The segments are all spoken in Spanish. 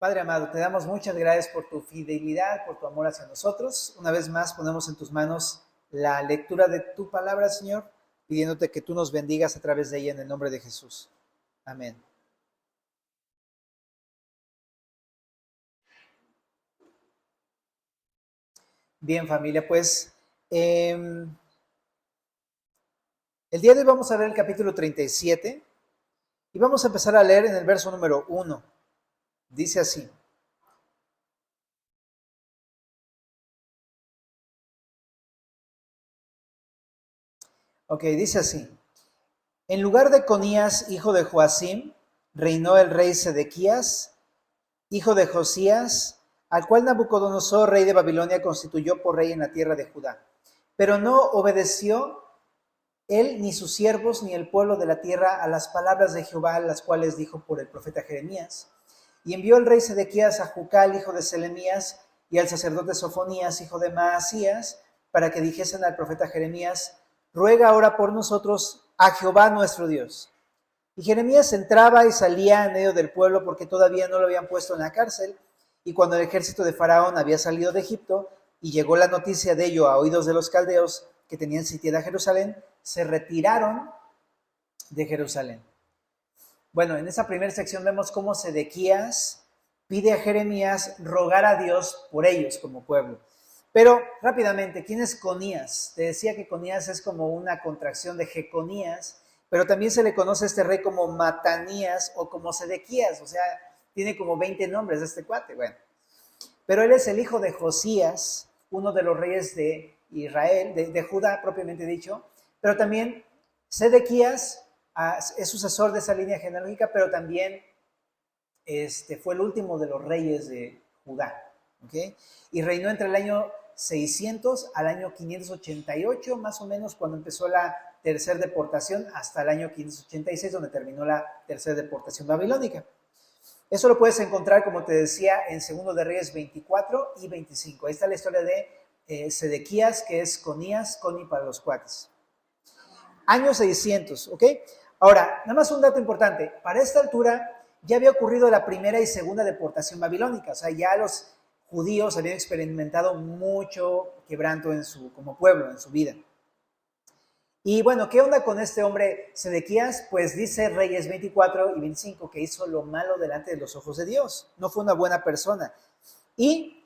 Padre amado, te damos muchas gracias por tu fidelidad, por tu amor hacia nosotros. Una vez más ponemos en tus manos la lectura de tu palabra, Señor, pidiéndote que tú nos bendigas a través de ella en el nombre de Jesús. Amén. Bien, familia, pues el día de hoy vamos a ver el capítulo 37 y vamos a empezar a leer en el verso número 1. Dice así. Ok, dice así. En lugar de Conías, hijo de Joacim, reinó el rey Sedequías, hijo de Josías, al cual Nabucodonosor, rey de Babilonia, constituyó por rey en la tierra de Judá. Pero no obedeció él, ni sus siervos, ni el pueblo de la tierra a las palabras de Jehová, las cuales dijo por el profeta Jeremías. Y envió el rey Sedequías a Jucal, hijo de Selemías, y al sacerdote Sofonías, hijo de Maasías, para que dijesen al profeta Jeremías: ruega ahora por nosotros a Jehová nuestro Dios. Y Jeremías entraba y salía en medio del pueblo, porque todavía no lo habían puesto en la cárcel. Y cuando el ejército de Faraón había salido de Egipto, y llegó la noticia de ello a oídos de los caldeos que tenían sitiada Jerusalén, se retiraron de Jerusalén. Bueno, en esa primera sección vemos cómo Sedequías pide a Jeremías rogar a Dios por ellos como pueblo. Pero rápidamente, ¿quién es Conías? Te decía que Conías es como una contracción de Jeconías, pero también se le conoce a este rey como Matanías o como Sedequías, o sea, tiene como 20 nombres este cuate, bueno. Pero él es el hijo de Josías, uno de los reyes de Israel, de Judá propiamente dicho, pero también Sedequías es sucesor de esa línea genealógica, pero también fue el último de los reyes de Judá, ¿okay? Y reinó entre el año 600 al año 588, más o menos, cuando empezó la tercera deportación, hasta el año 586, donde terminó la tercera deportación babilónica. Eso lo puedes encontrar, como te decía, en 2 de Reyes 24 y 25. Ahí está la historia de Sedequías, que es Conías, Coni para los cuates. Año 600, ¿ok? Ahora, nada más un dato importante. Para esta altura ya había ocurrido la primera y segunda deportación babilónica. O sea, ya los judíos habían experimentado mucho quebranto como pueblo, en su vida. Y bueno, ¿qué onda con este hombre Sedequías? Pues dice Reyes 24 y 25 que hizo lo malo delante de los ojos de Dios. No fue una buena persona. Y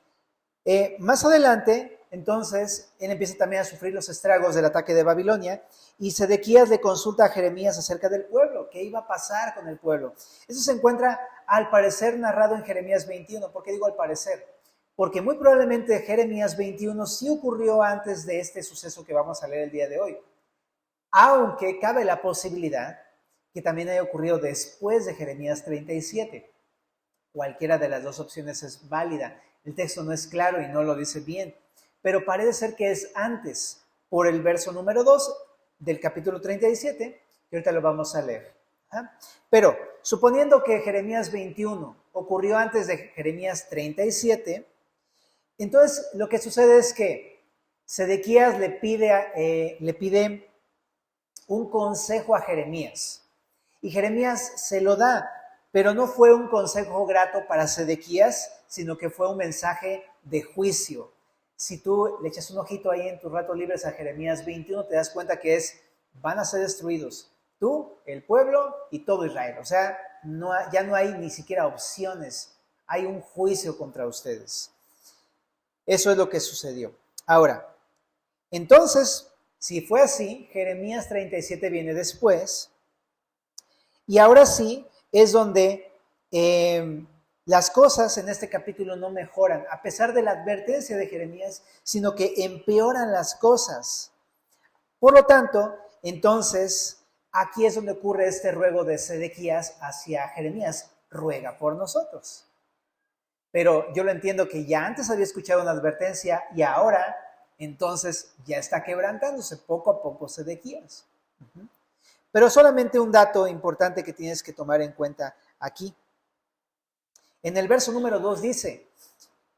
más adelante, entonces, él empieza también a sufrir los estragos del ataque de Babilonia, y Sedequías le consulta a Jeremías acerca del pueblo, qué iba a pasar con el pueblo. Eso se encuentra, al parecer, narrado en Jeremías 21. ¿Por qué digo al parecer? Porque muy probablemente Jeremías 21 sí ocurrió antes de este suceso que vamos a leer el día de hoy. Aunque cabe la posibilidad que también haya ocurrido después de Jeremías 37. Cualquiera de las dos opciones es válida. El texto no es claro y no lo dice bien, pero parece ser que es antes, por el verso número 2 del capítulo 37, que ahorita lo vamos a leer. Pero, suponiendo que Jeremías 21 ocurrió antes de Jeremías 37, entonces lo que sucede es que Sedequías le pide un consejo a Jeremías, y Jeremías se lo da, pero no fue un consejo grato para Sedequías, sino que fue un mensaje de juicio. Si tú le echas un ojito ahí en tus ratos libres a Jeremías 21, te das cuenta que van a ser destruidos tú, el pueblo y todo Israel. O sea, ya no hay ni siquiera opciones, hay un juicio contra ustedes. Eso es lo que sucedió. Ahora, entonces, si fue así, Jeremías 37 viene después, y ahora sí es donde las cosas en este capítulo no mejoran, a pesar de la advertencia de Jeremías, sino que empeoran las cosas. Por lo tanto, entonces, aquí es donde ocurre este ruego de Sedequías hacia Jeremías: ruega por nosotros. Pero yo lo entiendo que ya antes había escuchado una advertencia y ahora entonces ya está quebrantándose poco a poco Sedequías. Pero solamente un dato importante que tienes que tomar en cuenta aquí. En el verso número 2 dice: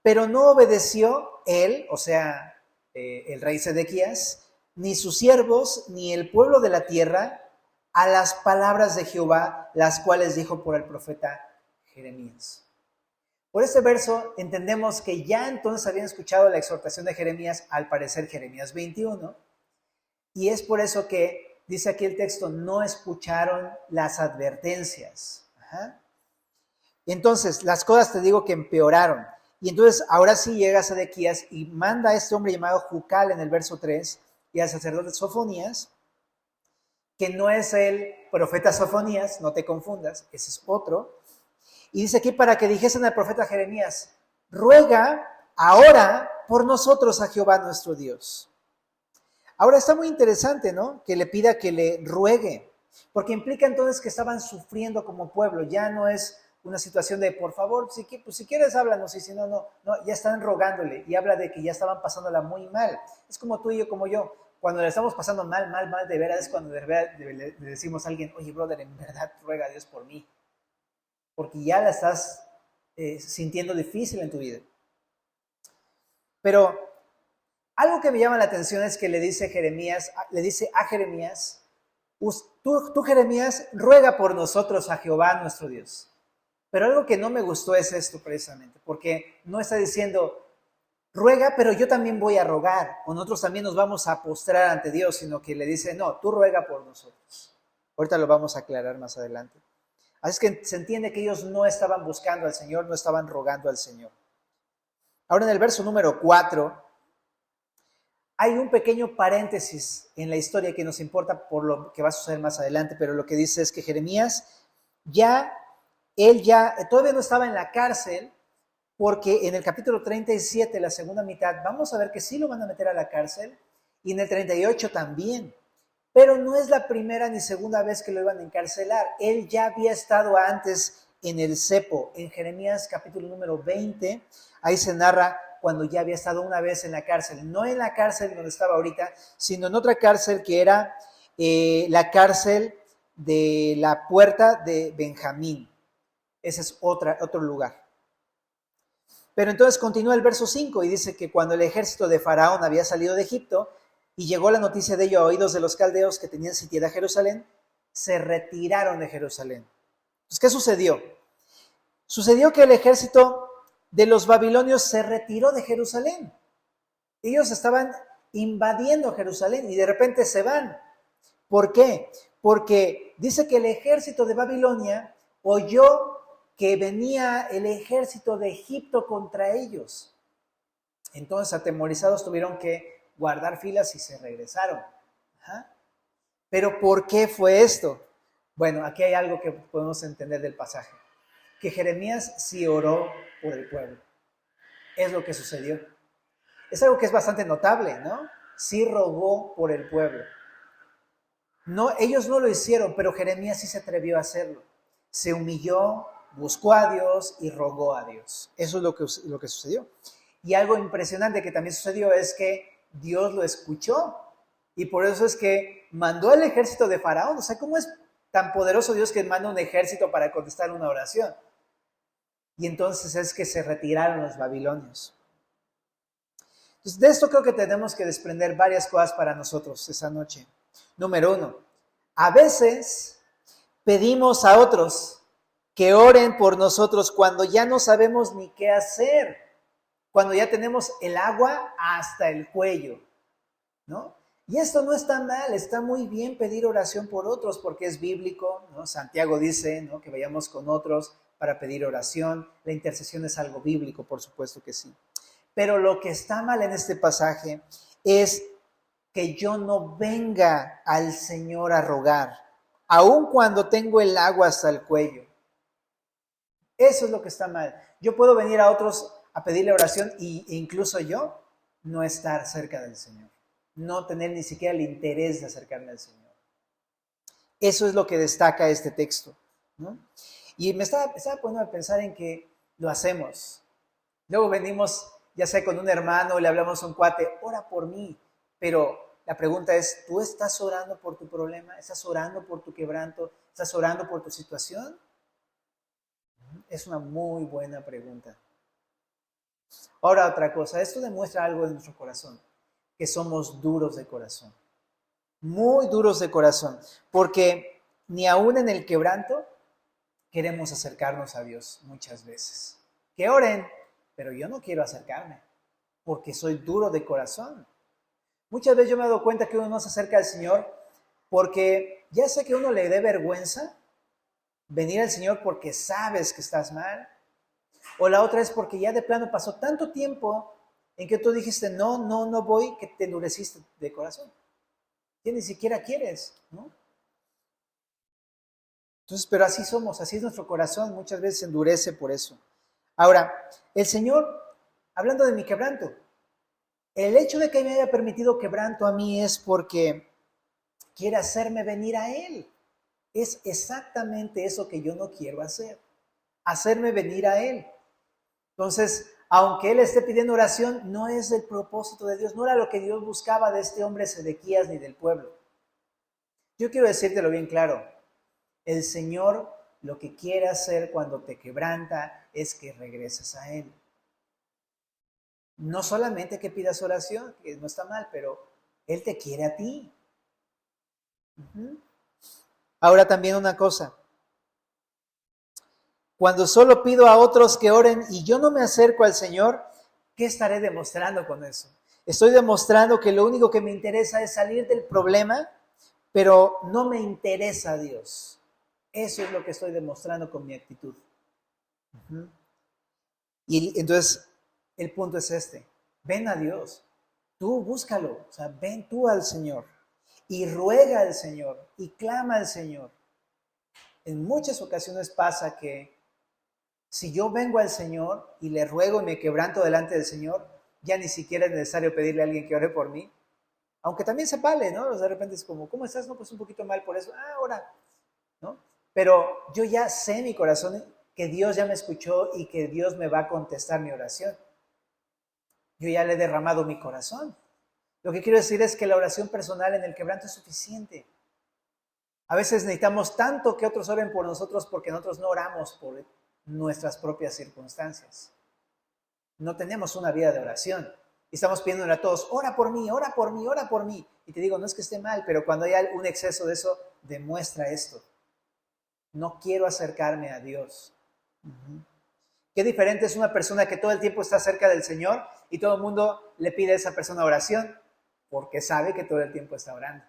pero no obedeció él, o sea, el rey Sedequías, ni sus siervos, ni el pueblo de la tierra, a las palabras de Jehová, las cuales dijo por el profeta Jeremías. Por este verso entendemos que ya entonces habían escuchado la exhortación de Jeremías, al parecer Jeremías 21, y es por eso que dice aquí el texto, no escucharon las advertencias. Ajá. Entonces, las cosas te digo que empeoraron. Y entonces, ahora sí llega Sedequías y manda a este hombre llamado Jucal en el verso 3 y al sacerdote Sofonías, que no es el profeta Sofonías, no te confundas, ese es otro. Y dice aquí para que dijesen al profeta Jeremías, ruega ahora por nosotros a Jehová nuestro Dios. Ahora está muy interesante, ¿no? Que le pida que le ruegue, porque implica entonces que estaban sufriendo como pueblo, ya no es una situación de, por favor, si quieres háblanos, y si no, no, ya están rogándole, y habla de que ya estaban pasándola muy mal. Es como tú y yo, como yo, cuando le estamos pasando mal, de veras, es cuando de verdad le decimos a alguien, oye, brother, en verdad ruega a Dios por mí, porque ya la estás sintiendo difícil en tu vida. Pero algo que me llama la atención es que le dice a Jeremías, tú Jeremías, ruega por nosotros a Jehová nuestro Dios. Pero algo que no me gustó es esto precisamente, porque no está diciendo, ruega, pero yo también voy a rogar, o nosotros también nos vamos a postrar ante Dios, sino que le dice, no, tú ruega por nosotros. Ahorita lo vamos a aclarar más adelante. Así es que se entiende que ellos no estaban buscando al Señor, no estaban rogando al Señor. Ahora en el verso número 4, hay un pequeño paréntesis en la historia que nos importa por lo que va a suceder más adelante, pero lo que dice es que Jeremías él todavía no estaba en la cárcel, porque en el capítulo 37, la segunda mitad, vamos a ver que sí lo van a meter a la cárcel, y en el 38 también. Pero no es la primera ni segunda vez que lo iban a encarcelar. Él ya había estado antes en el cepo. En Jeremías capítulo número 20, ahí se narra cuando ya había estado una vez en la cárcel. No en la cárcel donde estaba ahorita, sino en otra cárcel que era la cárcel de la puerta de Benjamín. Ese es otro lugar. Pero entonces continúa el verso 5 y dice que cuando el ejército de Faraón había salido de Egipto y llegó la noticia de ello a oídos de los caldeos que tenían sitiada Jerusalén, se retiraron de Jerusalén. Entonces, ¿qué sucedió? Sucedió que el ejército de los babilonios se retiró de Jerusalén. Ellos estaban invadiendo Jerusalén y de repente se van. ¿Por qué? Porque dice que el ejército de Babilonia oyó que venía el ejército de Egipto contra ellos. Entonces, atemorizados, tuvieron que guardar filas y se regresaron. Ajá. Pero ¿por qué fue esto? Bueno, aquí hay algo que podemos entender del pasaje. Que Jeremías sí oró por el pueblo. Es lo que sucedió. Es algo que es bastante notable, ¿no? Sí rogó por el pueblo. No, ellos no lo hicieron, pero Jeremías sí se atrevió a hacerlo. Se humilló, buscó a Dios y rogó a Dios. Eso es lo que sucedió. Y algo impresionante que también sucedió es que Dios lo escuchó. Y por eso es que mandó al ejército de Faraón. O sea, ¿cómo es tan poderoso Dios que manda un ejército para contestar una oración? Y entonces es que se retiraron los babilonios. Entonces, de esto creo que tenemos que desprender varias cosas para nosotros esa noche. Número 1, a veces pedimos a otros que oren por nosotros cuando ya no sabemos ni qué hacer, cuando ya tenemos el agua hasta el cuello, ¿no? Y esto no está mal, está muy bien pedir oración por otros porque es bíblico, ¿no? Santiago dice, ¿no?, que vayamos con otros para pedir oración. La intercesión es algo bíblico, por supuesto que sí. Pero lo que está mal en este pasaje es que yo no venga al Señor a rogar, aun cuando tengo el agua hasta el cuello. Eso es lo que está mal. Yo puedo venir a otros a pedirle oración e incluso yo no estar cerca del Señor, no tener ni siquiera el interés de acercarme al Señor. Eso es lo que destaca este texto, ¿no? Y me estaba poniendo a pensar en que lo hacemos. Luego venimos, ya sea con un hermano, le hablamos a un cuate, ora por mí, pero la pregunta es, ¿tú estás orando por tu problema? ¿Estás orando por tu quebranto? ¿Estás orando por tu situación? Es una muy buena pregunta. Ahora otra cosa, esto demuestra algo de nuestro corazón, que somos duros de corazón, muy duros de corazón, porque ni aún en el quebranto queremos acercarnos a Dios muchas veces. que oren, pero yo no quiero acercarme porque soy duro de corazón. Muchas veces yo me he dado cuenta que uno no se acerca al Señor porque ya sé que a uno le dé vergüenza venir al Señor porque sabes que estás mal. O la otra es porque ya de plano pasó tanto tiempo en que tú dijiste, no, no, no voy, que te endureciste de corazón. Que ni siquiera quieres, ¿no? Entonces, pero así somos, así es nuestro corazón, muchas veces se endurece por eso. Ahora, el Señor, hablando de mi quebranto, el hecho de que me haya permitido quebranto a mí es porque quiere hacerme venir a Él. Es exactamente eso que yo no quiero hacer, hacerme venir a Él. Entonces, aunque Él esté pidiendo oración, no es el propósito de Dios, no era lo que Dios buscaba de este hombre Sedequías ni del pueblo. Yo quiero decírtelo bien claro, el Señor lo que quiere hacer cuando te quebranta es que regreses a Él. No solamente que pidas oración, que no está mal, pero Él te quiere a ti. Ahora también una cosa, cuando solo pido a otros que oren y yo no me acerco al Señor, ¿qué estaré demostrando con eso? Estoy demostrando que lo único que me interesa es salir del problema, pero no me interesa a Dios. Eso es lo que estoy demostrando con mi actitud. Y entonces, el punto es este. Ven a Dios. Tú búscalo. O sea, ven tú al Señor. Y ruega al Señor. Y clama al Señor. En muchas ocasiones pasa que si yo vengo al Señor y le ruego y me quebranto delante del Señor, ya ni siquiera es necesario pedirle a alguien que ore por mí. Aunque también se vale, ¿no? De repente es como, ¿cómo estás? No, pues un poquito mal por eso. Ah, ora, ¿no? Pero yo ya sé en mi corazón que Dios ya me escuchó y que Dios me va a contestar mi oración. Yo ya le he derramado mi corazón. Lo que quiero decir es que la oración personal en el quebranto es suficiente. A veces necesitamos tanto que otros oren por nosotros porque nosotros no oramos por nuestras propias circunstancias. No tenemos una vida de oración. Y estamos pidiéndole a todos, ora por mí, ora por mí, ora por mí. Y te digo, no es que esté mal, pero cuando hay un exceso de eso, demuestra esto. No quiero acercarme a Dios. Qué diferente es una persona que todo el tiempo está cerca del Señor y todo el mundo le pide a esa persona oración porque sabe que todo el tiempo está orando.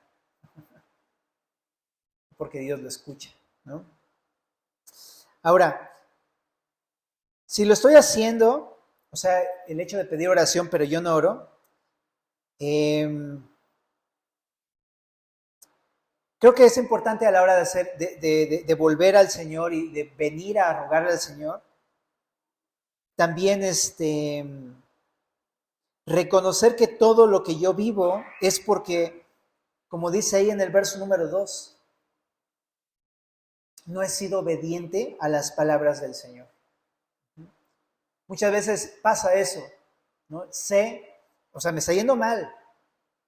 Porque Dios lo escucha, ¿no? Ahora, si lo estoy haciendo, o sea, el hecho de pedir oración pero yo no oro, creo que es importante a la hora de hacer, de volver al Señor y de venir a rogarle al Señor, también reconocer que todo lo que yo vivo es porque, como dice ahí en el verso número 2, no he sido obediente a las palabras del Señor. Muchas veces pasa eso, ¿no? Sé, o sea, me está yendo mal,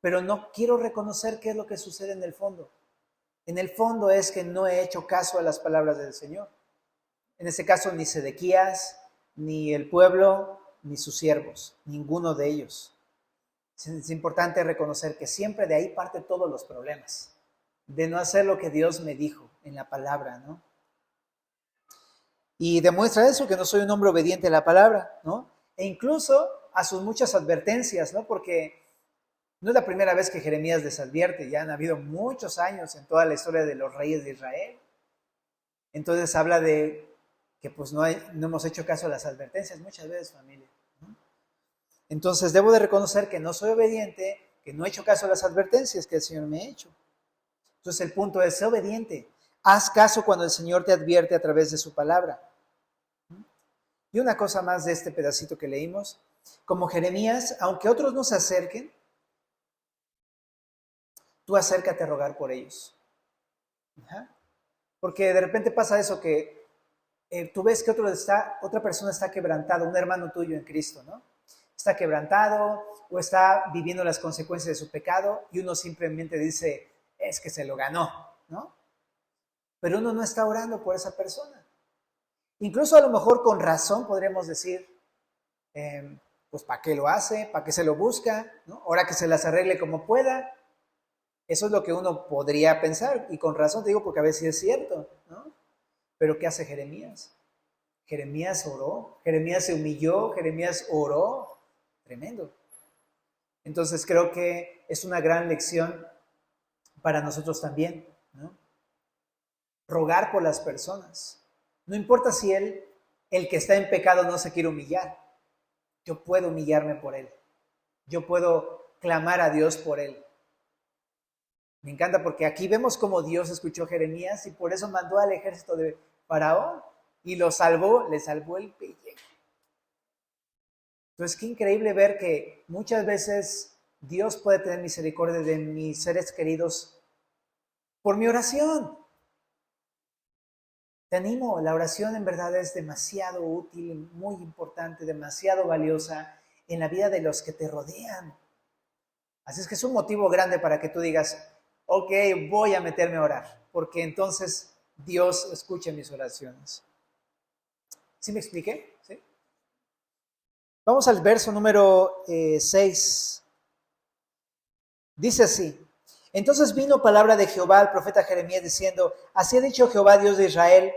pero no quiero reconocer qué es lo que sucede en el fondo. En el fondo es que no he hecho caso a las palabras del Señor. En este caso, ni Sedequías, ni el pueblo, ni sus siervos, ninguno de ellos. Es importante reconocer que siempre de ahí parten todos los problemas, de no hacer lo que Dios me dijo en la palabra, ¿no? Y demuestra eso, que no soy un hombre obediente a la palabra, ¿no? E incluso a sus muchas advertencias, ¿no? Porque no es la primera vez que Jeremías les advierte, ya han habido muchos años en toda la historia de los reyes de Israel. Entonces habla de que pues no hemos hecho caso a las advertencias muchas veces, familia, ¿no? Entonces debo de reconocer que no soy obediente, que no he hecho caso a las advertencias que el Señor me ha hecho. Entonces el punto es, sé obediente. Haz caso cuando el Señor te advierte a través de su palabra. Y una cosa más de este pedacito que leímos, como Jeremías, aunque otros no se acerquen, tú acércate a rogar por ellos. Porque de repente pasa eso que tú ves que otra persona está quebrantado, un hermano tuyo en Cristo, ¿no? Está quebrantado o está viviendo las consecuencias de su pecado y uno simplemente dice, es que se lo ganó, ¿no? Pero uno no está orando por esa persona. Incluso a lo mejor con razón podríamos decir, pues ¿para qué lo hace? ¿Para qué se lo busca? ¿No? Ahora que se las arregle como pueda. Eso es lo que uno podría pensar, y con razón te digo porque a veces es cierto, ¿no? Pero ¿qué hace Jeremías? Jeremías oró, Jeremías se humilló, Jeremías oró. Tremendo. Entonces creo que es una gran lección para nosotros también, ¿no? Rogar por las personas. No importa si el que está en pecado, no se quiere humillar. Yo puedo humillarme por él. Yo puedo clamar a Dios por él. Me encanta porque aquí vemos cómo Dios escuchó a Jeremías y por eso mandó al ejército de Faraón y lo salvó, le salvó el pellejo. Entonces, qué increíble ver que muchas veces Dios puede tener misericordia de mis seres queridos por mi oración. Te animo, la oración en verdad es demasiado útil, muy importante, demasiado valiosa en la vida de los que te rodean. Así es que es un motivo grande para que tú digas, ok, voy a meterme a orar, porque entonces Dios escucha mis oraciones. ¿Sí me expliqué? ¿Sí? Vamos al verso número 6. Dice así: entonces vino palabra de Jehová al profeta Jeremías diciendo, así ha dicho Jehová Dios de Israel,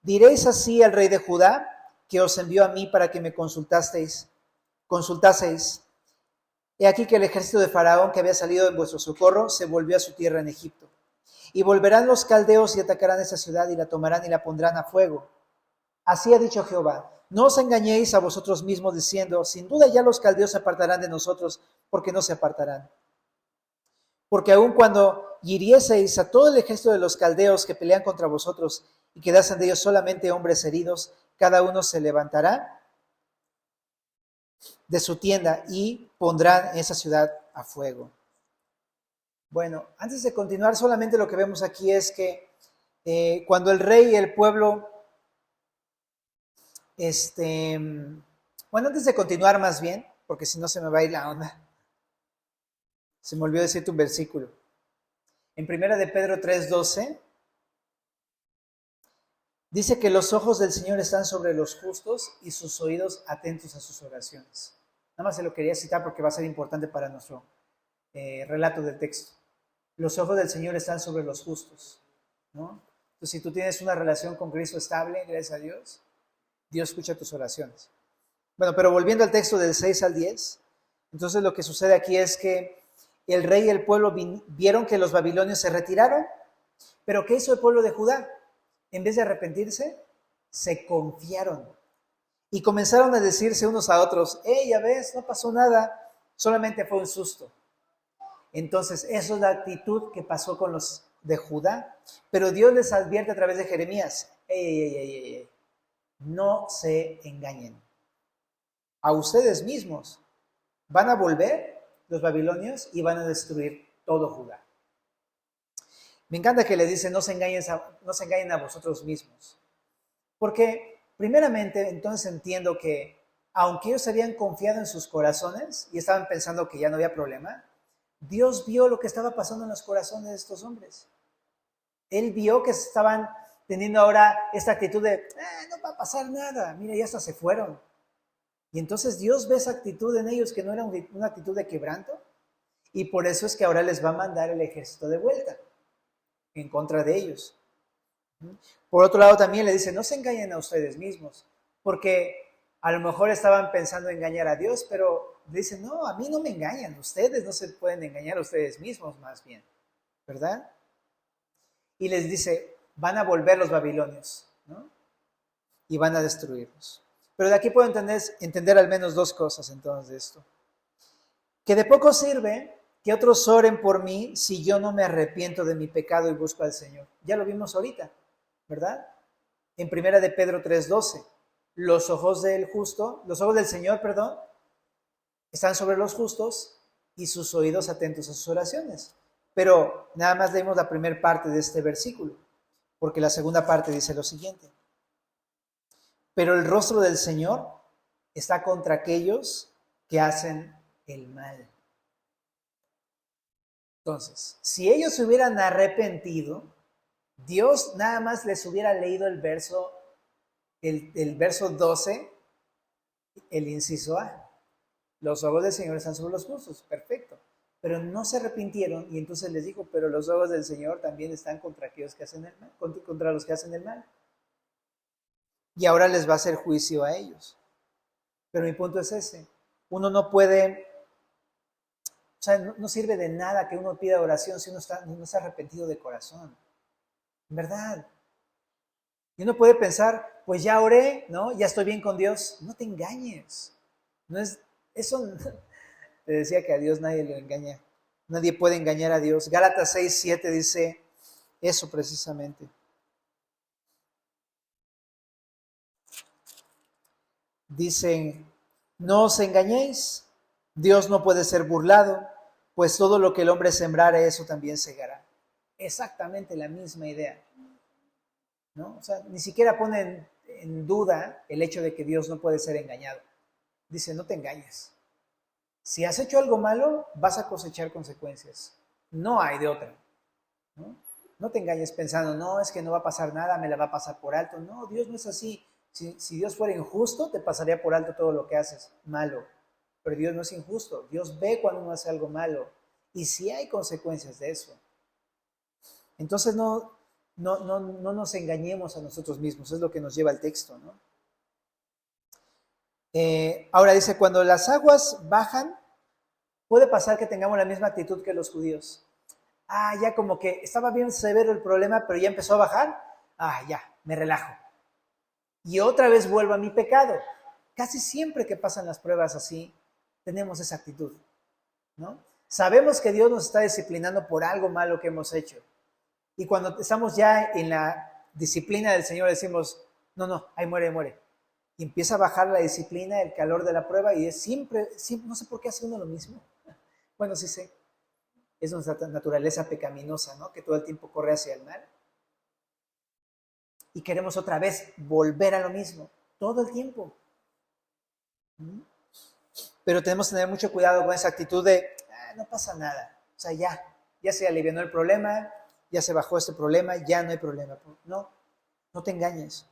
diréis así al rey de Judá, que os envió a mí para que me consultaseis. He aquí que el ejército de Faraón que había salido en vuestro socorro se volvió a su tierra en Egipto. Y volverán los caldeos y atacarán esa ciudad y la tomarán y la pondrán a fuego. Así ha dicho Jehová, no os engañéis a vosotros mismos diciendo, sin duda ya los caldeos se apartarán de nosotros, porque no se apartarán. Porque aun cuando hirieseis a todo el ejército de los caldeos que pelean contra vosotros y quedasen de ellos solamente hombres heridos, cada uno se levantará de su tienda y pondrán esa ciudad a fuego. Bueno, antes de continuar, solamente lo que vemos aquí es que cuando el rey y el pueblo, antes de continuar más bien, porque si no se me va a ir la onda, se me olvidó decirte un versículo. En 1 de Pedro 3:12, dice que los ojos del Señor están sobre los justos y sus oídos atentos a sus oraciones. Nada más se lo quería citar porque va a ser importante para nuestro relato del texto. Los ojos del Señor están sobre los justos, ¿no? Entonces, si tú tienes una relación con Cristo estable, gracias a Dios, Dios escucha tus oraciones. Bueno, pero volviendo al texto del 6 al 10, entonces lo que sucede aquí es que el rey y el pueblo vieron que los babilonios se retiraron, pero ¿qué hizo el pueblo de Judá? En vez de arrepentirse, se confiaron y comenzaron a decirse unos a otros, ya ves, no pasó nada, solamente fue un susto. Entonces, eso es la actitud que pasó con los de Judá, pero Dios les advierte a través de Jeremías, no se engañen. A ustedes mismos van a volver los babilonios y van a destruir todo Judá. Me encanta que le dice, no se engañen a vosotros mismos. Porque, primeramente, entonces entiendo que, aunque ellos habían confiado en sus corazones y estaban pensando que ya no había problema, Dios vio lo que estaba pasando en los corazones de estos hombres. Él vio que estaban teniendo ahora esta actitud de, no va a pasar nada, mira, ya hasta se fueron. Y entonces Dios ve esa actitud en ellos que no era una actitud de quebranto, y por eso es que ahora les va a mandar el ejército de vuelta en contra de ellos. Por otro lado también le dice, no se engañen a ustedes mismos, porque a lo mejor estaban pensando engañar a Dios, pero dicen, no, a mí no me engañan, ustedes no se pueden engañar a ustedes mismos más bien, ¿verdad? Y les dice, van a volver los babilonios, ¿no? Y van a destruirlos. Pero de aquí puedo entender al menos dos cosas entonces de esto. Que de poco sirve que otros oren por mí si yo no me arrepiento de mi pecado y busco al Señor. Ya lo vimos ahorita, ¿verdad? En 1 de Pedro 3:12, los ojos del Señor, están sobre los justos y sus oídos atentos a sus oraciones. Pero nada más leemos la primera parte de este versículo, porque la segunda parte dice lo siguiente. Pero el rostro del Señor está contra aquellos que hacen el mal. Entonces, si ellos se hubieran arrepentido, Dios nada más les hubiera leído el verso 12, el inciso A. Los ojos del Señor están sobre los justos, perfecto. Pero no se arrepintieron y entonces les dijo, pero los ojos del Señor también están contra aquellos que hacen el mal, contra los que hacen el mal. y ahora les va a hacer juicio a ellos. Pero mi punto es ese. Uno no puede, o sea, no sirve de nada que uno pida oración si uno no está arrepentido de corazón. En verdad. Y uno puede pensar, pues ya oré, ¿no? Ya estoy bien con Dios. No te engañes. No es, eso, te decía que a Dios nadie lo engaña. Nadie puede engañar a Dios. Gálatas 6:7 dice eso precisamente. Dicen, no os engañéis, Dios no puede ser burlado, pues todo lo que el hombre sembrare, eso también segará. Exactamente la misma idea, ¿no? O sea, ni siquiera ponen en duda el hecho de que Dios no puede ser engañado. Dice, no te engañes. Si has hecho algo malo, vas a cosechar consecuencias. No hay de otra, ¿no? No te engañes pensando, no, es que no va a pasar nada, me la va a pasar por alto. No, Dios no es así. Si Dios fuera injusto, te pasaría por alto todo lo que haces malo. Pero Dios no es injusto. Dios ve cuando uno hace algo malo. Y sí hay consecuencias de eso. Entonces no nos engañemos a nosotros mismos. Es lo que nos lleva el texto, ¿no? Ahora dice, cuando las aguas bajan, puede pasar que tengamos la misma actitud que los judíos. Ya como que estaba bien severo el problema, pero ya empezó a bajar. Ya, me relajo. Y otra vez vuelvo a mi pecado. Casi siempre que pasan las pruebas así, tenemos esa actitud, ¿no? Sabemos que Dios nos está disciplinando por algo malo que hemos hecho. Y cuando estamos ya en la disciplina del Señor, decimos, no, ahí muere, ahí muere. Y empieza a bajar la disciplina, el calor de la prueba, y es siempre, no sé por qué hace uno lo mismo. Bueno, sí sé. Es nuestra naturaleza pecaminosa, ¿no? Que todo el tiempo corre hacia el mal. Y queremos otra vez volver a lo mismo, todo el tiempo. Pero tenemos que tener mucho cuidado con esa actitud de, no pasa nada. O sea, ya se alivianó el problema, ya se bajó este problema, ya no hay problema. No te engañes.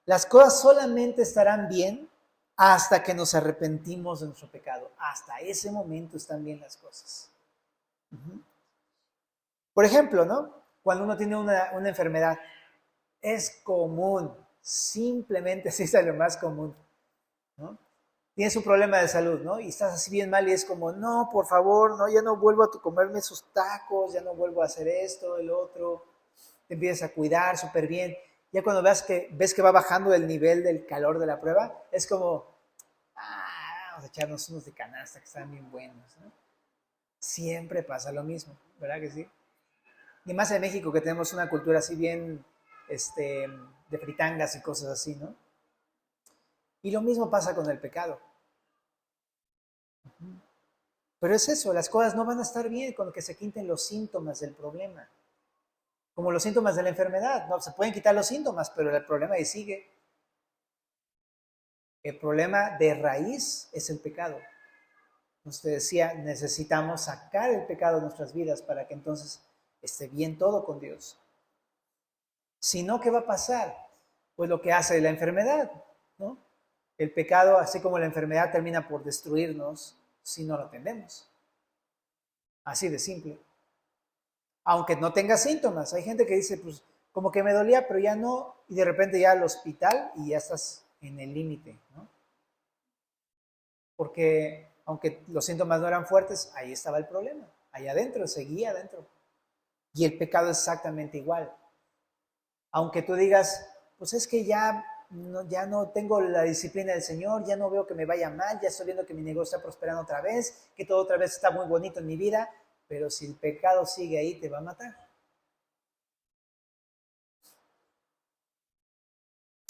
Las cosas solamente estarán bien hasta que nos arrepentimos de nuestro pecado. Hasta ese momento están bien las cosas. Por ejemplo, ¿no? Cuando uno tiene una enfermedad, es común, simplemente así es lo más común, ¿no? Tienes un problema de salud, ¿no? Y estás así bien mal y es como, no, por favor, no, ya no vuelvo a comerme esos tacos, ya no vuelvo a hacer esto, el otro. Te empiezas a cuidar súper bien. Ya cuando ves que va bajando el nivel del calor de la prueba, es como, vamos a echarnos unos de canasta que están bien buenos, ¿no? Siempre pasa lo mismo, ¿verdad que sí? Y más en México, que tenemos una cultura así bien de fritangas y cosas así, ¿no? Y lo mismo pasa con el pecado. Pero es eso, las cosas no van a estar bien con que se quiten los síntomas del problema. Como los síntomas de la enfermedad, ¿no? Se pueden quitar los síntomas, pero el problema ahí sigue. El problema de raíz es el pecado. Usted decía, necesitamos sacar el pecado de nuestras vidas para que entonces esté bien todo con Dios. Si no, ¿qué va a pasar? Pues lo que hace la enfermedad, ¿no? El pecado, así como la enfermedad, termina por destruirnos si no lo atendemos. Así de simple. Aunque no tenga síntomas. Hay gente que dice, pues, como que me dolía, pero ya no, y de repente ya al hospital y ya estás en el límite, ¿no? Porque aunque los síntomas no eran fuertes, ahí estaba el problema. Ahí adentro, seguía adentro. Y el pecado es exactamente igual. Aunque tú digas, pues es que ya no tengo la disciplina del Señor, ya no veo que me vaya mal, ya estoy viendo que mi negocio está prosperando otra vez, que todo otra vez está muy bonito en mi vida, pero si el pecado sigue ahí, te va a matar.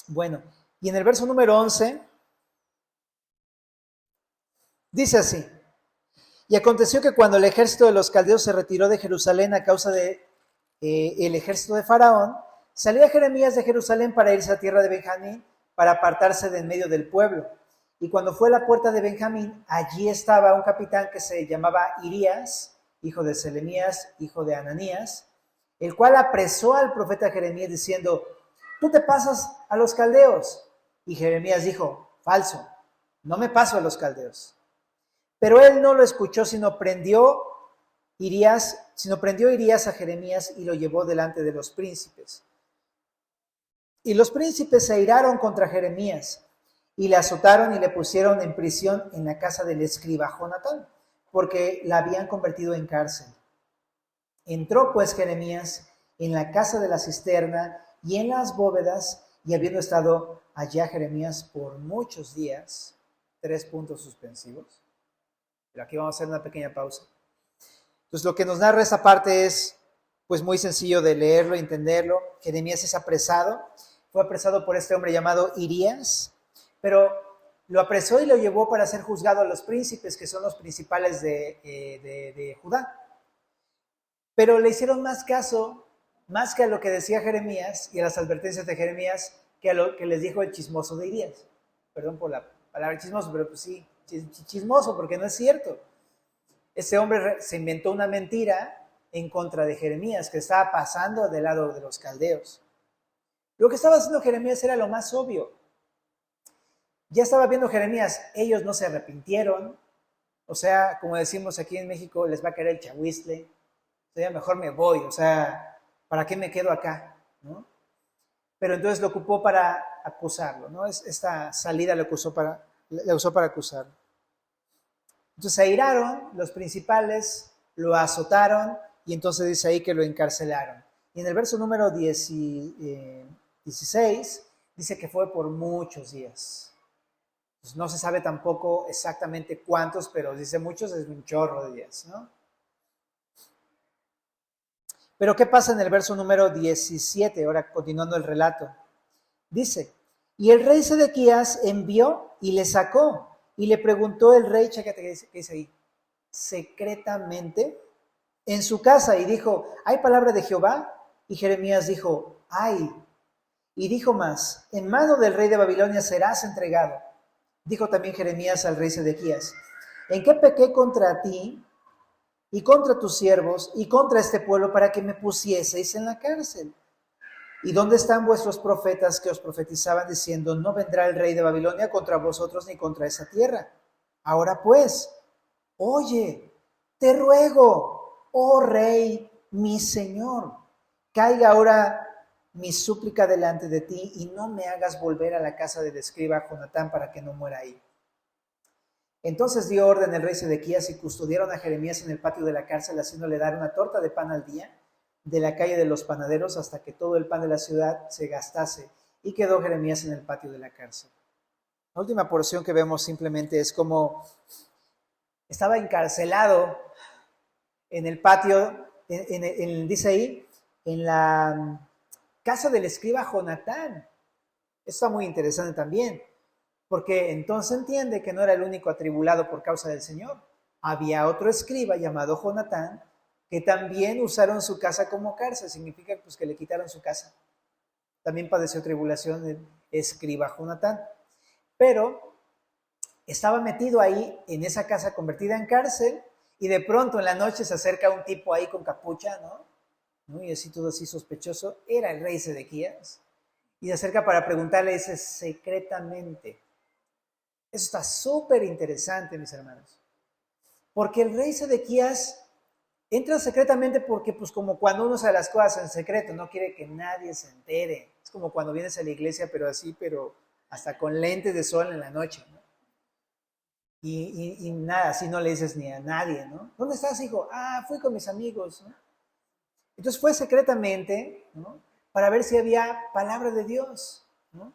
Bueno, y en el verso número 11, dice así, y aconteció que cuando el ejército de los caldeos se retiró de Jerusalén a causa de el ejército de Faraón, salió Jeremías de Jerusalén para irse a tierra de Benjamín, para apartarse de en medio del pueblo. Y cuando fue a la puerta de Benjamín, allí estaba un capitán que se llamaba Irías, hijo de Selemías, hijo de Ananías, el cual apresó al profeta Jeremías diciendo, tú te pasas a los caldeos. Y Jeremías dijo, falso, no me paso a los caldeos. Pero él no lo escuchó, sino prendió Irías a Jeremías y lo llevó delante de los príncipes. Y los príncipes se airaron contra Jeremías y le azotaron y le pusieron en prisión en la casa del escriba Jonatán, porque la habían convertido en cárcel. Entró pues Jeremías en la casa de la cisterna y en las bóvedas, y habiendo estado allá Jeremías por muchos días, 3 puntos suspensivos. Pero aquí vamos a hacer una pequeña pausa. Entonces lo que nos narra esta parte es pues muy sencillo de leerlo, entenderlo. Jeremías es apresado, fue apresado por este hombre llamado Irías, pero lo apresó y lo llevó para ser juzgado a los príncipes, que son los principales de Judá. Pero le hicieron más caso, más que a lo que decía Jeremías y a las advertencias de Jeremías, que a lo que les dijo el chismoso de Irías. Perdón por la palabra chismoso, pero pues sí, chismoso, porque no es cierto. Ese hombre se inventó una mentira en contra de Jeremías, que estaba pasando del lado de los caldeos. Lo que estaba haciendo Jeremías era lo más obvio. Ya estaba viendo Jeremías, ellos no se arrepintieron, o sea, como decimos aquí en México, les va a caer el chahuizle, o sea, mejor me voy, o sea, ¿para qué me quedo acá? ¿No? Pero entonces lo ocupó para acusarlo, ¿no? Esta salida la usó para acusarlo. Entonces se airaron, los principales lo azotaron y entonces dice ahí que lo encarcelaron. Y en el verso número 16 dice que fue por muchos días. Pues no se sabe tampoco exactamente cuántos, pero dice muchos, es un chorro de días, ¿no? Pero ¿qué pasa en el verso número 17? Ahora continuando el relato. Dice, y el rey Sedequías envió y le sacó. Y le preguntó el rey, chécate qué dice ahí, secretamente en su casa. Y dijo, ¿hay palabra de Jehová? Y Jeremías dijo, hay. Y dijo más, en mano del rey de Babilonia serás entregado. Dijo también Jeremías al rey Sedequías, ¿en qué pequé contra ti y contra tus siervos y contra este pueblo para que me pusieseis en la cárcel? ¿Y dónde están vuestros profetas que os profetizaban diciendo, no vendrá el rey de Babilonia contra vosotros ni contra esa tierra? Ahora pues, oye, te ruego, oh rey, mi señor, caiga ahora mi súplica delante de ti y no me hagas volver a la casa del escriba Jonatán para que no muera ahí. Entonces dio orden el rey Sedequías y custodiaron a Jeremías en el patio de la cárcel, haciéndole dar una torta de pan al día de la calle de los panaderos hasta que todo el pan de la ciudad se gastase, y quedó Jeremías en el patio de la cárcel. La última porción que vemos simplemente es como estaba encarcelado en el patio, dice ahí, en la casa del escriba Jonatán. Esto está muy interesante también, porque entonces entiende que no era el único atribulado por causa del Señor. Había otro escriba llamado Jonatán, que también usaron su casa como cárcel, significa pues que le quitaron su casa. También padeció tribulación el escriba Jonatán, pero estaba metido ahí en esa casa convertida en cárcel y de pronto en la noche se acerca un tipo ahí con capucha, ¿no? Y así todo así sospechoso, era el rey Sedequías, y se acerca para preguntarle, dice, secretamente. Eso está súper interesante, mis hermanos, porque el rey Sedequías entra secretamente porque, pues, como cuando uno hace las cosas en secreto, no quiere que nadie se entere. Es como cuando vienes a la iglesia, pero así, pero hasta con lentes de sol en la noche, ¿no? Y nada, así no le dices ni a nadie, ¿no? ¿Dónde estás, hijo? Ah, fui con mis amigos, ¿no? Entonces fue secretamente, ¿no? Para ver si había palabra de Dios, ¿no?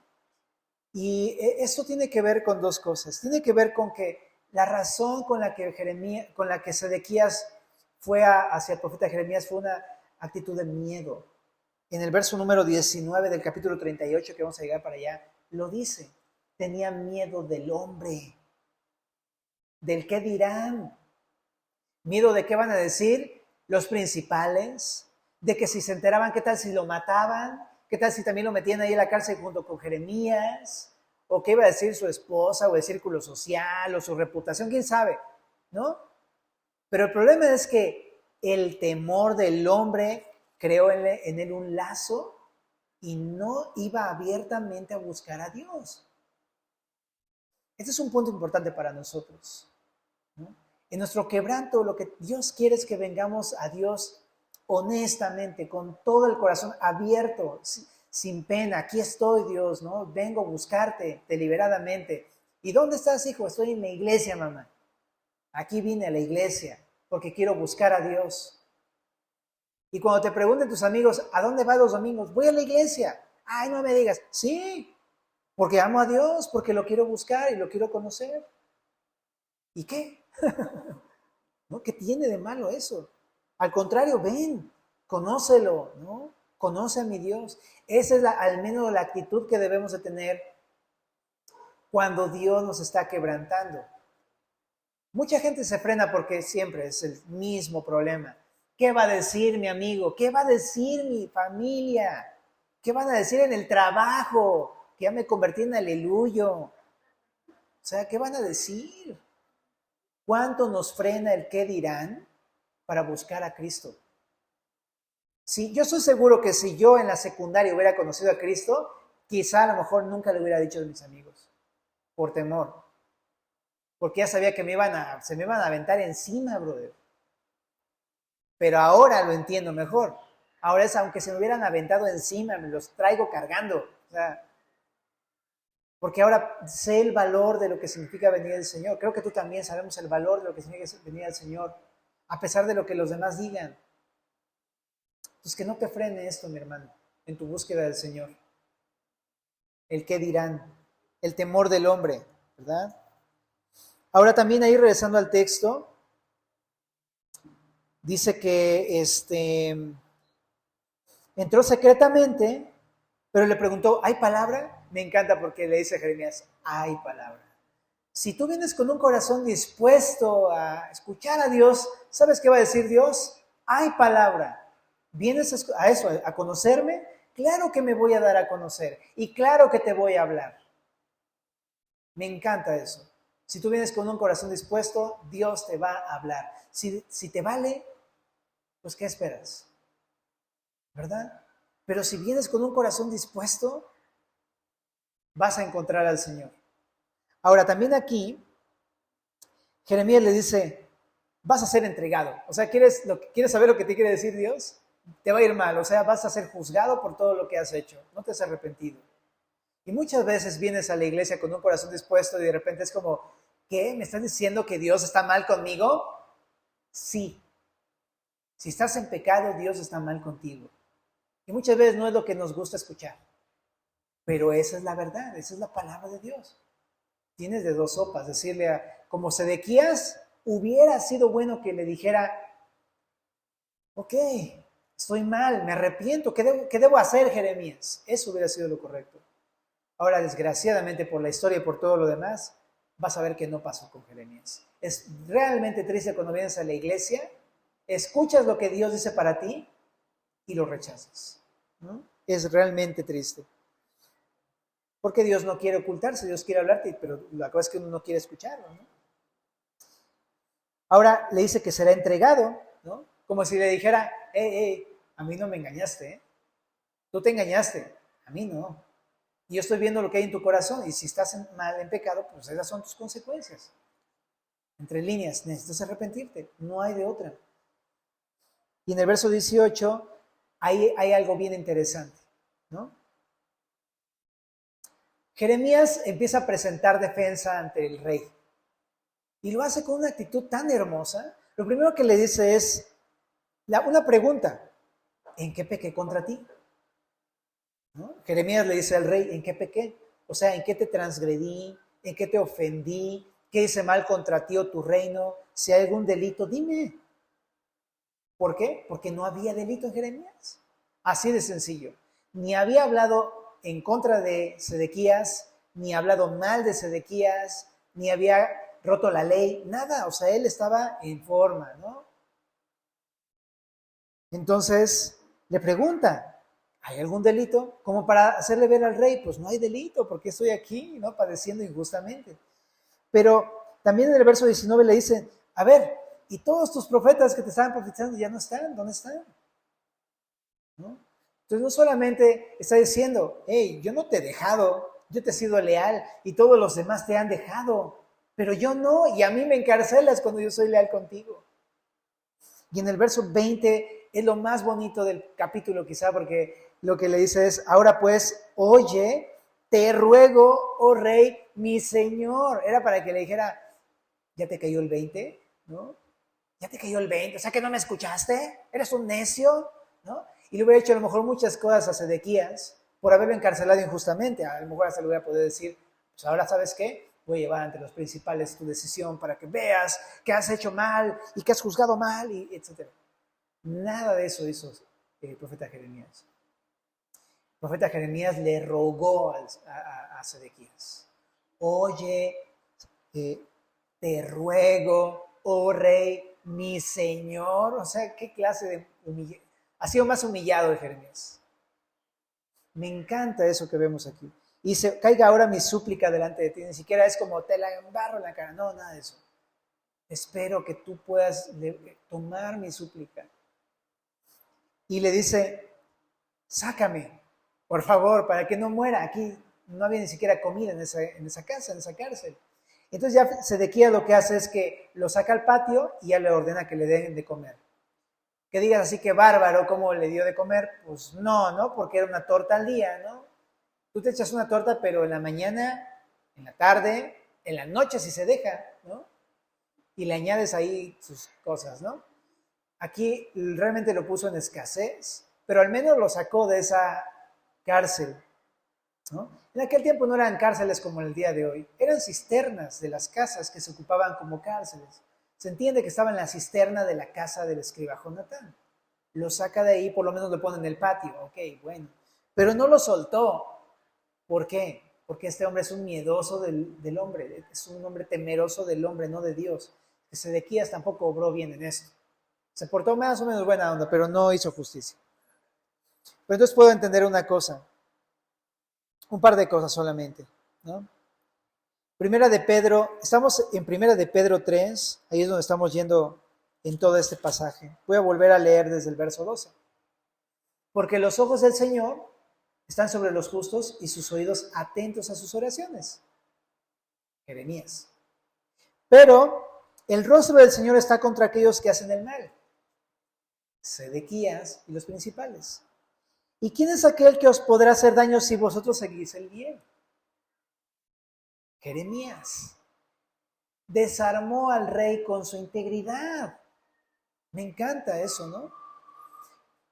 Y esto tiene que ver con dos cosas. Tiene que ver con que la razón con la que Sedequías fue hacia el profeta Jeremías fue una actitud de miedo. En el verso número 19 del capítulo 38, que vamos a llegar para allá, lo dice. Tenía miedo del hombre, del qué dirán. Miedo de qué van a decir los principales, de que si se enteraban, qué tal si lo mataban, qué tal si también lo metían ahí en la cárcel junto con Jeremías, o qué iba a decir su esposa, o el círculo social, o su reputación, quién sabe, ¿no? Pero el problema es que el temor del hombre creó en él un lazo y no iba abiertamente a buscar a Dios. Este es un punto importante para nosotros, ¿no? En nuestro quebranto, lo que Dios quiere es que vengamos a Dios honestamente, con todo el corazón abierto, sin pena, aquí estoy, Dios, ¿no? Vengo a buscarte deliberadamente. ¿Y dónde estás, hijo? Estoy en la iglesia, mamá. Aquí vine a la iglesia porque quiero buscar a Dios. Y cuando te pregunten tus amigos, ¿a dónde vas los domingos? Voy a la iglesia. Ay, no me digas, sí, porque amo a Dios, porque lo quiero buscar y lo quiero conocer. ¿Y qué? ¿No? ¿Qué tiene de malo eso? Al contrario, ven, conócelo, ¿no? Conoce a mi Dios. Esa es al menos la actitud que debemos de tener cuando Dios nos está quebrantando. Mucha gente se frena porque siempre es el mismo problema. ¿Qué va a decir mi amigo? ¿Qué va a decir mi familia? ¿Qué van a decir en el trabajo? Que ya me convertí en aleluyo. O sea, ¿qué van a decir? ¿Cuánto nos frena el qué dirán para buscar a Cristo? Sí, yo estoy seguro que si yo en la secundaria hubiera conocido a Cristo, quizá a lo mejor nunca le hubiera dicho a mis amigos, por temor. Porque ya sabía que se me iban a aventar encima, brother. Pero ahora lo entiendo mejor. Ahora es, aunque se me hubieran aventado encima, me los traigo cargando. O sea, porque ahora sé el valor de lo que significa venir al Señor. Creo que tú también sabemos el valor de lo que significa venir al Señor, a pesar de lo que los demás digan. Entonces, que no te frene esto, mi hermano, en tu búsqueda del Señor. El qué dirán, el temor del hombre, ¿verdad? Ahora también ahí regresando al texto, dice que entró secretamente, pero le preguntó, ¿hay palabra? Me encanta porque le dice a Jeremías, hay palabra. Si tú vienes con un corazón dispuesto a escuchar a Dios, ¿sabes qué va a decir Dios? Hay palabra. ¿Vienes a eso, a conocerme? Claro que me voy a dar a conocer y claro que te voy a hablar. Me encanta eso. Si tú vienes con un corazón dispuesto, Dios te va a hablar. Si te vale, pues ¿qué esperas? ¿Verdad? Pero si vienes con un corazón dispuesto, vas a encontrar al Señor. Ahora, también aquí, Jeremías le dice, vas a ser entregado. O sea, ¿quieres saber lo que te quiere decir Dios? Te va a ir mal, o sea, vas a ser juzgado por todo lo que has hecho. No te has arrepentido. Y muchas veces vienes a la iglesia con un corazón dispuesto y de repente es como, ¿qué? ¿Me estás diciendo que Dios está mal conmigo? Sí. Si estás en pecado, Dios está mal contigo. Y muchas veces no es lo que nos gusta escuchar. Pero esa es la verdad, esa es la palabra de Dios. Tienes de dos sopas, decirle como Sedequías, hubiera sido bueno que le dijera, ok, estoy mal, me arrepiento, ¿qué debo hacer, Jeremías? Eso hubiera sido lo correcto. Ahora, desgraciadamente, por la historia y por todo lo demás, vas a ver que no pasó con Jeremías. Es realmente triste cuando vienes a la iglesia, escuchas lo que Dios dice para ti y lo rechazas, ¿no? Es realmente triste. Porque Dios no quiere ocultarse, Dios quiere hablarte, pero la cosa es que uno no quiere escucharlo, ¿no? Ahora le dice que será entregado, ¿no? Como si le dijera, a mí no me engañaste, ¿eh? Tú te engañaste, a mí no. Y yo estoy viendo lo que hay en tu corazón, y si estás mal en pecado, pues esas son tus consecuencias. Entre líneas, necesitas arrepentirte, no hay de otra. Y en el verso 18 hay algo bien interesante, ¿no? Jeremías empieza a presentar defensa ante el rey. Y lo hace con una actitud tan hermosa. Lo primero que le dice es una pregunta. ¿En qué pequé contra ti? ¿No? Jeremías le dice al rey, ¿en qué pequé? O sea, ¿en qué te transgredí? ¿En qué te ofendí? ¿Qué hice mal contra ti o tu reino? Si hay algún delito, dime. ¿Por qué? Porque no había delito en Jeremías. Así de sencillo. Ni había hablado en contra de Sedequías, ni hablado mal de Sedequías, ni había roto la ley, nada. O sea, él estaba en forma, ¿no? Entonces, le pregunta, ¿hay algún delito? Como para hacerle ver al rey, pues no hay delito, porque estoy aquí, ¿no? Padeciendo injustamente. Pero también en el verso 19 le dice, a ver, ¿y todos tus profetas que te estaban profetizando ya no están? ¿Dónde están? ¿No? Entonces no solamente está diciendo, hey, yo no te he dejado, yo te he sido leal y todos los demás te han dejado, pero yo no, y a mí me encarcelas cuando yo soy leal contigo. Y en el verso 20 es lo más bonito del capítulo quizá, porque lo que le dice es, ahora pues, oye, te ruego, oh rey, mi señor. Era para que le dijera, ¿ya te cayó el 20? ¿No? ¿Ya te cayó el 20? O sea que no me escuchaste, eres un necio, ¿no? Y le hubiera hecho a lo mejor muchas cosas a Sedequías por haberlo encarcelado injustamente. A lo mejor hasta le hubiera podido decir, pues ahora ¿sabes qué? Voy a llevar ante los principales tu decisión para que veas que has hecho mal y que has juzgado mal, y etc. Nada de eso hizo el profeta Jeremías. El profeta Jeremías le rogó a Sedequías, oye, te ruego, oh rey, mi señor. O sea, qué clase de humillación. Ha sido más humillado de Jeremías. Me encanta eso que vemos aquí. Y se caiga ahora mi súplica delante de ti. Ni siquiera es como te la embarro en la cara. No, nada de eso. Espero que tú puedas tomar mi súplica. Y le dice, sácame, por favor, para que no muera. Aquí no había ni siquiera comida en esa casa, en esa cárcel. Entonces ya Sedequías lo que hace es que lo saca al patio y ya le ordena que le den de comer. Que digas así que bárbaro, ¿cómo le dio de comer? Pues no, porque era una torta al día, ¿no? Tú te echas una torta, pero en la mañana, en la tarde, en la noche si se deja, ¿no? Y le añades ahí sus cosas, ¿no? Aquí realmente lo puso en escasez, pero al menos lo sacó de esa cárcel, ¿no? En aquel tiempo no eran cárceles como el día de hoy, eran cisternas de las casas que se ocupaban como cárceles. Se entiende que estaba en la cisterna de la casa del escriba Jonatán. Lo saca de ahí, por lo menos lo pone en el patio, ok, bueno. Pero no lo soltó. ¿Por qué? Porque este hombre es un miedoso del hombre, es un hombre temeroso del hombre, no de Dios. Sedequías tampoco obró bien en esto. Se portó más o menos buena onda, pero no hizo justicia. Pero entonces puedo entender una cosa, un par de cosas solamente, ¿no? Primera de Pedro, estamos en Primera de Pedro 3, ahí es donde estamos yendo en todo este pasaje. Voy a volver a leer desde el verso 12. Porque los ojos del Señor están sobre los justos y sus oídos atentos a sus oraciones. Jeremías. Pero el rostro del Señor está contra aquellos que hacen el mal. Sedequías y los principales. ¿Y quién es aquel que os podrá hacer daño si vosotros seguís el bien? Jeremías. Desarmó al rey con su integridad. Me encanta eso, ¿no?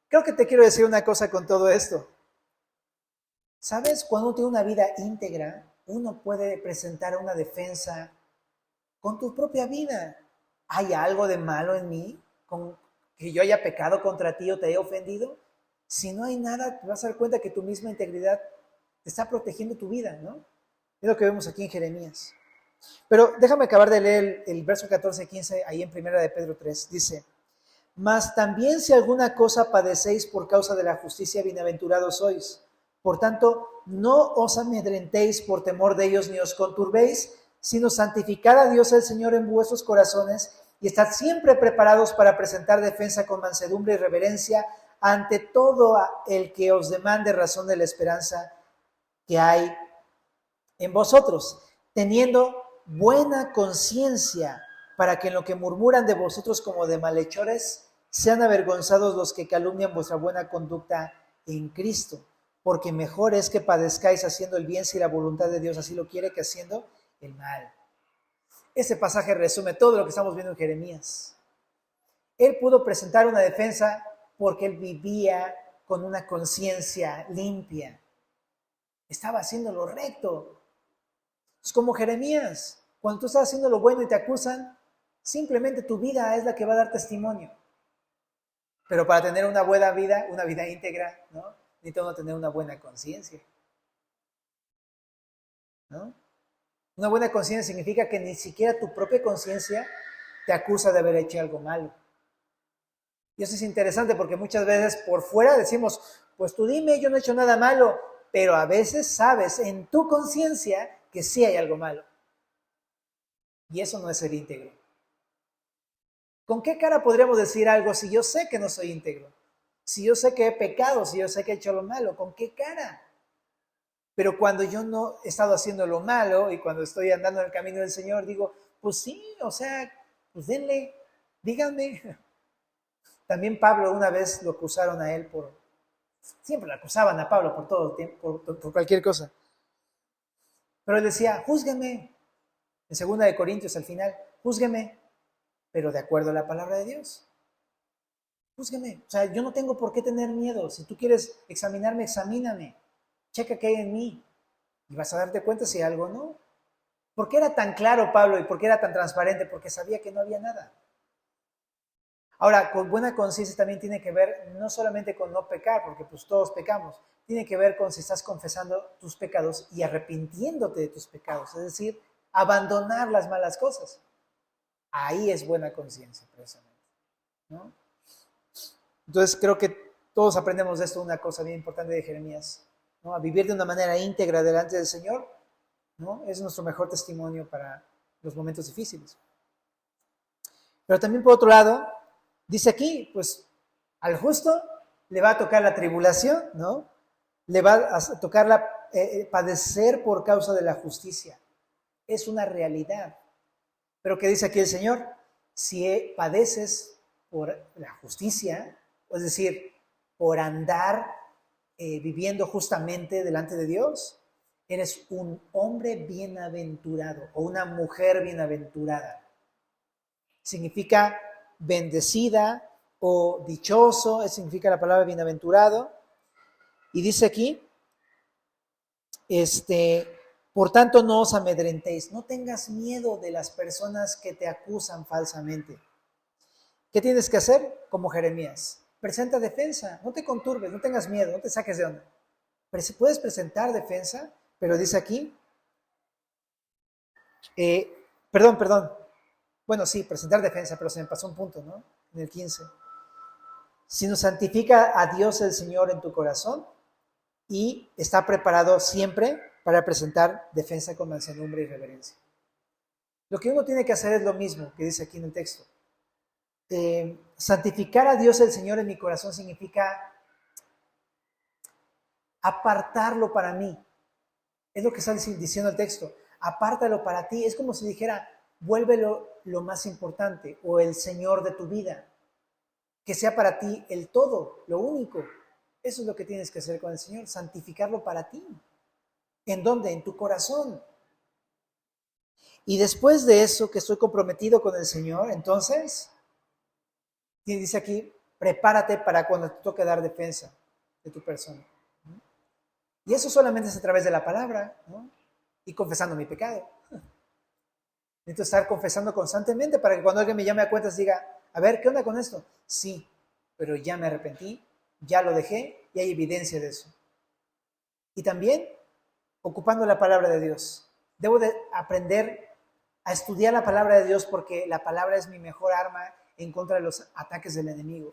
Creo que te quiero decir una cosa con todo esto. ¿Sabes? Cuando uno tiene una vida íntegra, uno puede presentar una defensa con tu propia vida. ¿Hay algo de malo en mí? ¿Con que yo haya pecado contra ti o te haya ofendido? Si no hay nada, te vas a dar cuenta que tu misma integridad te está protegiendo tu vida, ¿no? Es lo que vemos aquí en Jeremías. Pero déjame acabar de leer el verso 14 y 15 ahí en Primera de Pedro 3. Dice, mas también si alguna cosa padecéis por causa de la justicia, bienaventurados sois. Por tanto, no os amedrentéis por temor de ellos ni os conturbéis, sino santificad a Dios el Señor en vuestros corazones y estad siempre preparados para presentar defensa con mansedumbre y reverencia ante todo el que os demande razón de la esperanza que hay en vosotros, teniendo buena conciencia, para que en lo que murmuran de vosotros como de malhechores, sean avergonzados los que calumnian vuestra buena conducta en Cristo, porque mejor es que padezcáis haciendo el bien si la voluntad de Dios así lo quiere, que haciendo el mal. Ese pasaje resume todo lo que estamos viendo en Jeremías. Él pudo presentar una defensa porque él vivía con una conciencia limpia. Estaba haciendo lo recto. Es como Jeremías. Cuando tú estás haciendo lo bueno y te acusan, simplemente tu vida es la que va a dar testimonio. Pero para tener una buena vida, una vida íntegra, ¿no? Necesita uno tener una buena conciencia, ¿no? Una buena conciencia significa que ni siquiera tu propia conciencia te acusa de haber hecho algo malo. Y eso es interesante porque muchas veces por fuera decimos, pues tú dime, yo no he hecho nada malo, pero a veces sabes en tu conciencia que sí hay algo malo. Y eso no es ser íntegro. ¿Con qué cara podríamos decir algo si yo sé que no soy íntegro? Si yo sé que he pecado, si yo sé que he hecho lo malo, ¿con qué cara? Pero cuando yo no he estado haciendo lo malo y cuando estoy andando en el camino del Señor, digo, pues sí, o sea, pues denle, díganme. También Pablo una vez lo acusaron a él por Siempre le acusaban a Pablo por todo el tiempo, por cualquier cosa. Pero él decía, júzgueme. En 2 Corintios al final, júzgueme, pero de acuerdo a la palabra de Dios. Júzgueme. O sea, yo no tengo por qué tener miedo. Si tú quieres examinarme, examíname. Checa qué hay en mí. Y vas a darte cuenta si hay algo o no. ¿Por qué era tan claro Pablo y por qué era tan transparente? Porque sabía que no había nada. Ahora, con buena conciencia también tiene que ver no solamente con no pecar, porque pues todos pecamos, tiene que ver con si estás confesando tus pecados y arrepintiéndote de tus pecados, es decir, abandonar las malas cosas. Ahí es buena conciencia, precisamente, ¿no? Entonces creo que todos aprendemos de esto una cosa bien importante de Jeremías, ¿no? A vivir de una manera íntegra delante del Señor, ¿no? Es nuestro mejor testimonio para los momentos difíciles. Pero también por otro lado, dice aquí, pues al justo le va a tocar la tribulación, ¿no? Le va a tocar padecer por causa de la justicia. Es una realidad. Pero ¿qué dice aquí el Señor? Si padeces por la justicia, es decir, por andar viviendo justamente delante de Dios, eres un hombre bienaventurado o una mujer bienaventurada. Significa bendecida o dichoso, eso significa la palabra bienaventurado. Y dice aquí, por tanto no os amedrentéis, no tengas miedo de las personas que te acusan falsamente. ¿Qué tienes que hacer? Como Jeremías, presenta defensa, no te conturbes, no tengas miedo, no te saques de onda. Puedes presentar defensa, pero dice aquí, perdón, bueno, sí, presentar defensa, pero se me pasó un punto, ¿no? En el 15. Sino santifica a Dios el Señor en tu corazón y está preparado siempre para presentar defensa con mansedumbre y reverencia. Lo que uno tiene que hacer es lo mismo que dice aquí en el texto. Santificar a Dios el Señor en mi corazón significa apartarlo para mí. Es lo que está diciendo el texto. Apártalo para ti. Es como si dijera, vuélvelo lo más importante o el Señor de tu vida. Que sea para ti el todo, lo único. Eso es lo que tienes que hacer con el Señor, santificarlo para ti. ¿En dónde? En tu corazón. Y después de eso, que estoy comprometido con el Señor, entonces, dice aquí, prepárate para cuando te toque dar defensa de tu persona. Y eso solamente es a través de la palabra, ¿no? Y confesando mi pecado. Necesito estar confesando constantemente para que cuando alguien me llame a cuentas diga, a ver, ¿qué onda con esto? Sí, pero ya me arrepentí, ya lo dejé y hay evidencia de eso. Y también ocupando la palabra de Dios. Debo de aprender a estudiar la palabra de Dios porque la palabra es mi mejor arma en contra de los ataques del enemigo.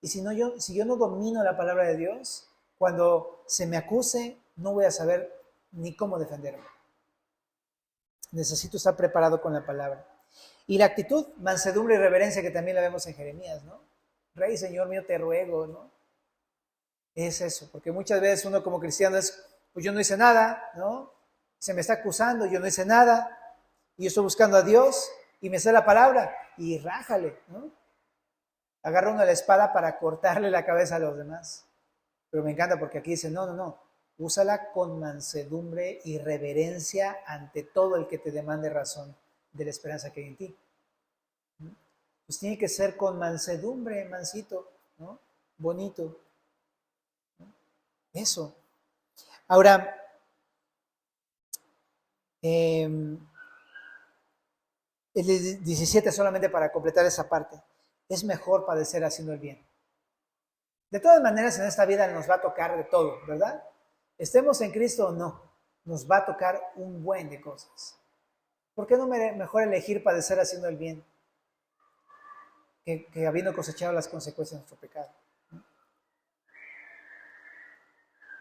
Y si yo no domino la palabra de Dios, cuando se me acuse, no voy a saber ni cómo defenderme. Necesito estar preparado con la palabra. Y la actitud, mansedumbre y reverencia, que también la vemos en Jeremías, ¿no? Rey, Señor mío, te ruego, ¿no? Es eso, porque muchas veces uno como cristiano es, pues yo no hice nada, ¿no? Se me está acusando, yo no hice nada, y yo estoy buscando a Dios, y me sé la palabra, y rájale, ¿no? Agarra uno la espada para cortarle la cabeza a los demás. Pero me encanta porque aquí dice, no, úsala con mansedumbre y reverencia ante todo el que te demande razón de la esperanza que hay en ti. Pues tiene que ser con mansedumbre, mansito, ¿no? Bonito. ¿No? Eso. Ahora, el 17 solamente para completar esa parte. Es mejor padecer haciendo el bien. De todas maneras, en esta vida nos va a tocar de todo, ¿verdad? Estemos en Cristo o no, nos va a tocar un buen de cosas. ¿Por qué no mejor elegir padecer haciendo el bien que habiendo cosechado las consecuencias de nuestro pecado?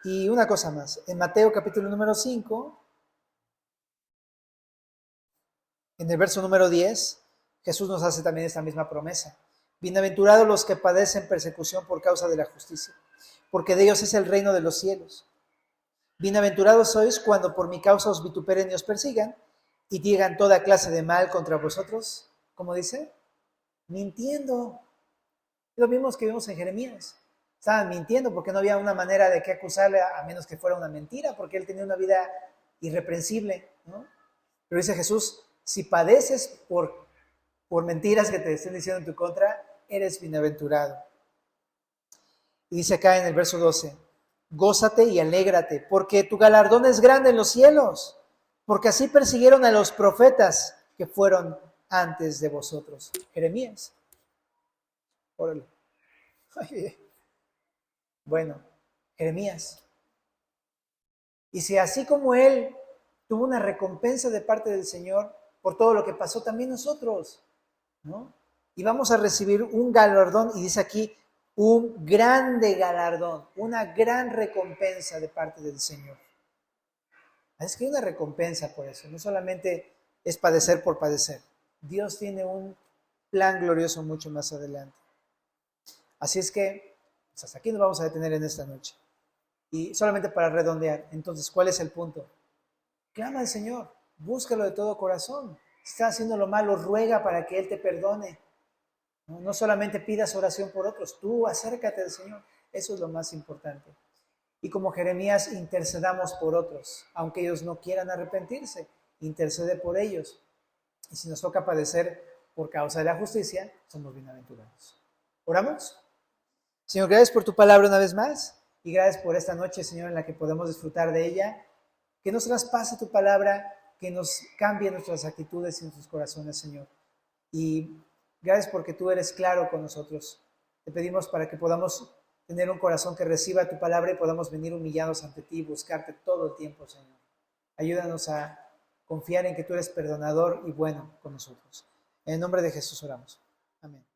Y una cosa más, en Mateo capítulo número 5, en el verso número 10, Jesús nos hace también esta misma promesa. Bienaventurados los que padecen persecución por causa de la justicia, porque de ellos es el reino de los cielos. Bienaventurados sois cuando por mi causa os vituperen y os persigan y digan toda clase de mal contra vosotros. ¿Cómo dice? Mintiendo. Lo mismo que vimos en Jeremías. estaban mintiendo porque no había una manera de qué acusarle a menos que fuera una mentira, porque él tenía una vida irreprensible, ¿no? Pero dice Jesús, si padeces por mentiras que te estén diciendo en tu contra, eres bienaventurado. Y dice acá en el verso 12, gózate y alégrate, porque tu galardón es grande en los cielos, porque así persiguieron a los profetas que fueron antes de vosotros. Jeremías. Órale. Bueno, Jeremías. Y si así como él tuvo una recompensa de parte del Señor por todo lo que pasó, también nosotros, ¿no? Y vamos a recibir un galardón, y dice aquí, un grande galardón, una gran recompensa de parte del Señor. Es que hay una recompensa por eso, no solamente es padecer por padecer. Dios tiene un plan glorioso mucho más adelante. Así es que, pues hasta aquí nos vamos a detener en esta noche. Y solamente para redondear, entonces, ¿cuál es el punto? Clama al Señor, búscalo de todo corazón. Si estás haciendo lo malo, ruega para que Él te perdone. No solamente pidas oración por otros, tú acércate al Señor. Eso es lo más importante. Y como Jeremías, intercedamos por otros, aunque ellos no quieran arrepentirse, intercede por ellos. Y si nos toca padecer por causa de la justicia, somos bienaventurados. ¿Oramos? Señor, gracias por tu palabra una vez más, y gracias por esta noche, Señor, en la que podemos disfrutar de ella. Que nos traspase tu palabra, que nos cambie nuestras actitudes y nuestros corazones, Señor. Y gracias porque tú eres claro con nosotros. Te pedimos para que podamos tener un corazón que reciba tu palabra y podamos venir humillados ante ti y buscarte todo el tiempo, Señor. Ayúdanos a confiar en que tú eres perdonador y bueno con nosotros. En el nombre de Jesús oramos. Amén.